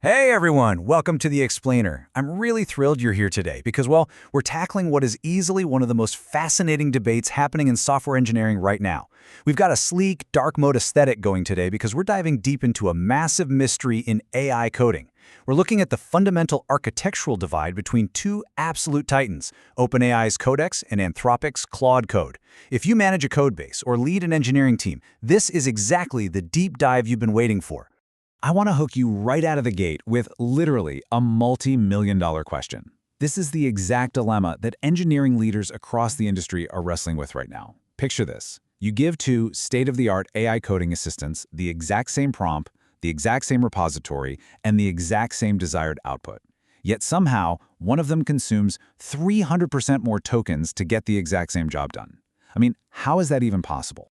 Hey everyone, welcome to The Explainer. I'm really thrilled you're here today because, well, we're tackling what is easily one of the most fascinating debates happening in software engineering right now. We've got a sleek, dark mode aesthetic going today because we're diving deep into a massive mystery in AI coding. We're looking at the fundamental architectural divide between two absolute titans, OpenAI's Codex and Anthropic's Claude Code. If you manage a codebase or lead an engineering team, this is exactly the deep dive you've been waiting for. I want to hook you right out of the gate with literally a multi-million-dollar question. This is the exact dilemma that engineering leaders across the industry are wrestling with right now. Picture this. You give two state-of-the-art AI coding assistants the exact same prompt, the exact same repository, and the exact same desired output. Yet somehow, one of them consumes 300% more tokens to get the exact same job done. I mean, how is that even possible?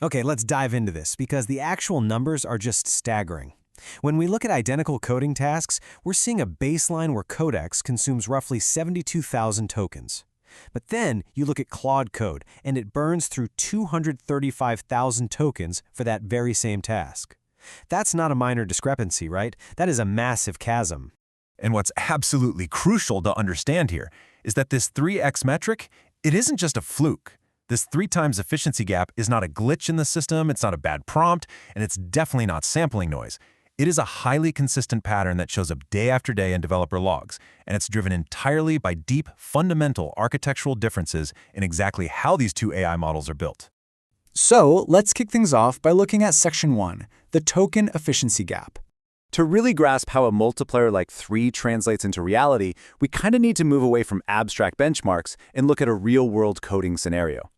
Okay, let's dive into this because the actual numbers are just staggering. When we look at identical coding tasks, we're seeing a baseline where Codex consumes roughly 72,000 tokens. But then you look at Claude Code, and it burns through 235,000 tokens for that very same task. That's not a minor discrepancy, right? That is a massive chasm. And what's absolutely crucial to understand here is that this 3x metric, it isn't just a fluke. This 3 times efficiency gap is not a glitch in the system, it's not a bad prompt, and it's definitely not sampling noise. It is a highly consistent pattern that shows up day after day in developer logs, and it's driven entirely by deep, fundamental architectural differences in exactly how these two AI models are built. So let's kick things off by looking at Section 1, the token efficiency gap. To really grasp how a multiplier like 3 translates into reality, we kind of need to move away from abstract benchmarks and look at a real-world coding scenario.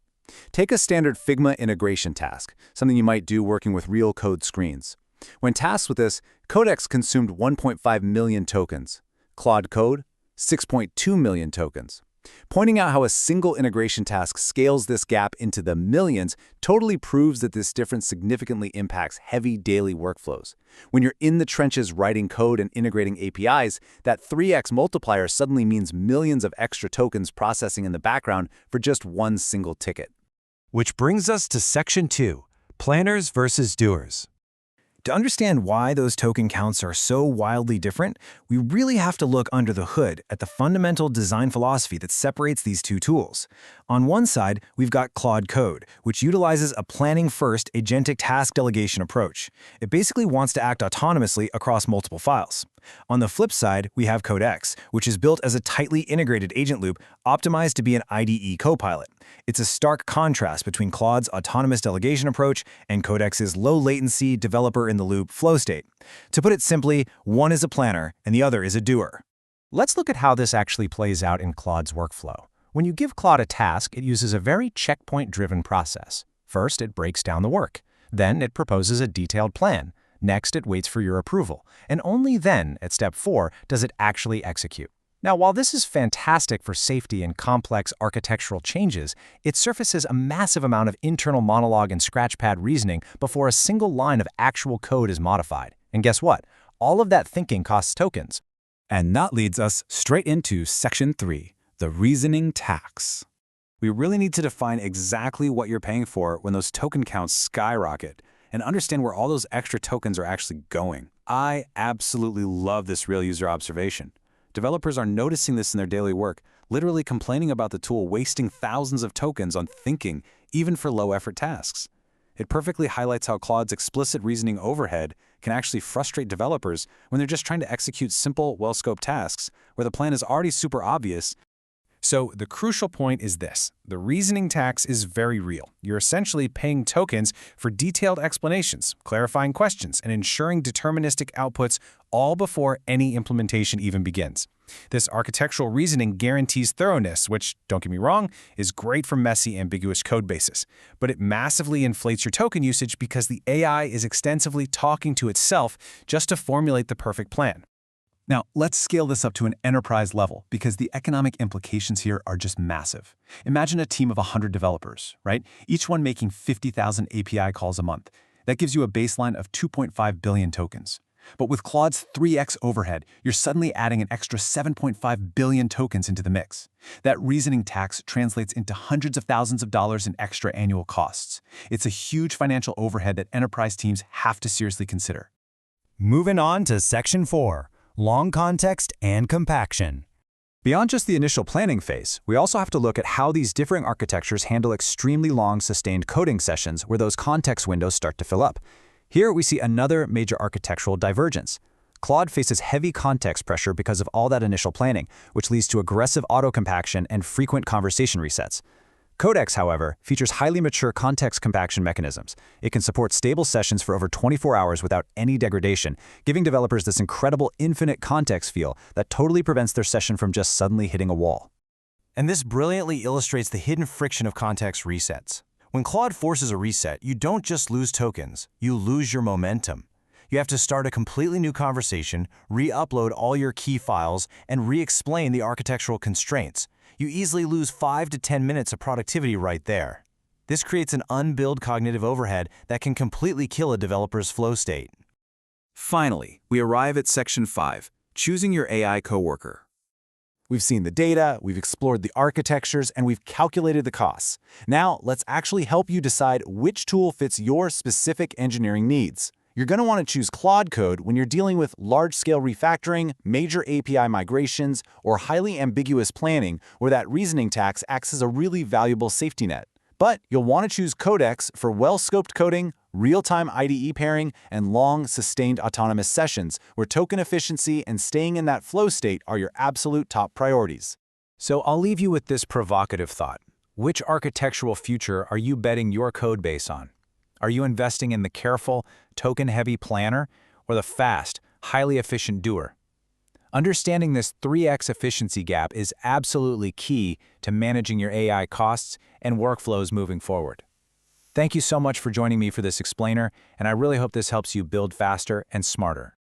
Take a standard Figma integration task, something you might do working with real code screens. When tasked with this, Codex consumed 1.5 million tokens. Claude Code, 6.2 million tokens. Pointing out how a single integration task scales this gap into the millions totally proves that this difference significantly impacts heavy daily workflows. When you're in the trenches writing code and integrating APIs, that 3x multiplier suddenly means millions of extra tokens processing in the background for just one single ticket. Which brings us to Section 2, planners versus doers. To understand why those token counts are so wildly different, we really have to look under the hood at the fundamental design philosophy that separates these two tools. On one side, we've got Claude Code, which utilizes a planning-first agentic task delegation approach. It basically wants to act autonomously across multiple files. On the flip side, we have Codex, which is built as a tightly integrated agent loop optimized to be an IDE copilot. It's a stark contrast between Claude's autonomous delegation approach and Codex's low-latency, developer-in-the-loop flow state. To put it simply, one is a planner and the other is a doer. Let's look at how this actually plays out in Claude's workflow. When you give Claude a task, it uses a very checkpoint-driven process. First, it breaks down the work. Then, it proposes a detailed plan. Next, it waits for your approval. And only then, at step 4, does it actually execute. Now, while this is fantastic for safety and complex architectural changes, it surfaces a massive amount of internal monologue and scratchpad reasoning before a single line of actual code is modified. And guess what? All of that thinking costs tokens. And that leads us straight into Section 3, the reasoning tax. We really need to define exactly what you're paying for when those token counts skyrocket and understand where all those extra tokens are actually going. I absolutely love this real user observation. Developers are noticing this in their daily work, literally complaining about the tool wasting thousands of tokens on thinking, even for low-effort tasks. It perfectly highlights how Claude's explicit reasoning overhead can actually frustrate developers when they're just trying to execute simple, well-scoped tasks where the plan is already super obvious. So the crucial point is this. The reasoning tax is very real. You're essentially paying tokens for detailed explanations, clarifying questions, and ensuring deterministic outputs all before any implementation even begins. This architectural reasoning guarantees thoroughness, which, don't get me wrong, is great for messy, ambiguous code bases. But it massively inflates your token usage because the AI is extensively talking to itself just to formulate the perfect plan. Now, let's scale this up to an enterprise level because the economic implications here are just massive. Imagine a team of 100 developers, right? Each one making 50,000 API calls a month. That gives you a baseline of 2.5 billion tokens. But with Claude's 3x overhead, you're suddenly adding an extra 7.5 billion tokens into the mix. That reasoning tax translates into hundreds of thousands of dollars in extra annual costs. It's a huge financial overhead that enterprise teams have to seriously consider. Moving on to Section 4, long context and compaction. Beyond just the initial planning phase, we also have to look at how these differing architectures handle extremely long sustained coding sessions where those context windows start to fill up. Here we see another major architectural divergence. Claude faces heavy context pressure because of all that initial planning, which leads to aggressive auto-compaction and frequent conversation resets. Codex, however, features highly mature context compaction mechanisms. It can support stable sessions for over 24 hours without any degradation, giving developers this incredible infinite context feel that totally prevents their session from just suddenly hitting a wall. And this brilliantly illustrates the hidden friction of context resets. When Claude forces a reset, you don't just lose tokens, you lose your momentum. You have to start a completely new conversation, re-upload all your key files, and re-explain the architectural constraints. You easily lose 5 to 10 minutes of productivity right there. This creates an unbilled cognitive overhead that can completely kill a developer's flow state. Finally, we arrive at Section 5, choosing your AI coworker. We've seen the data, we've explored the architectures, and we've calculated the costs. Now, let's actually help you decide which tool fits your specific engineering needs. You're going to want to choose Claude Code when you're dealing with large-scale refactoring, major API migrations, or highly ambiguous planning where that reasoning tax acts as a really valuable safety net. But you'll want to choose Codex for well-scoped coding, real-time IDE pairing, and long, sustained autonomous sessions where token efficiency and staying in that flow state are your absolute top priorities. So I'll leave you with this provocative thought. Which architectural future are you betting your code base on? Are you investing in the careful, token-heavy planner or the fast, highly efficient doer? Understanding this 3x efficiency gap is absolutely key to managing your AI costs and workflows moving forward. Thank you so much for joining me for this explainer, and I really hope this helps you build faster and smarter.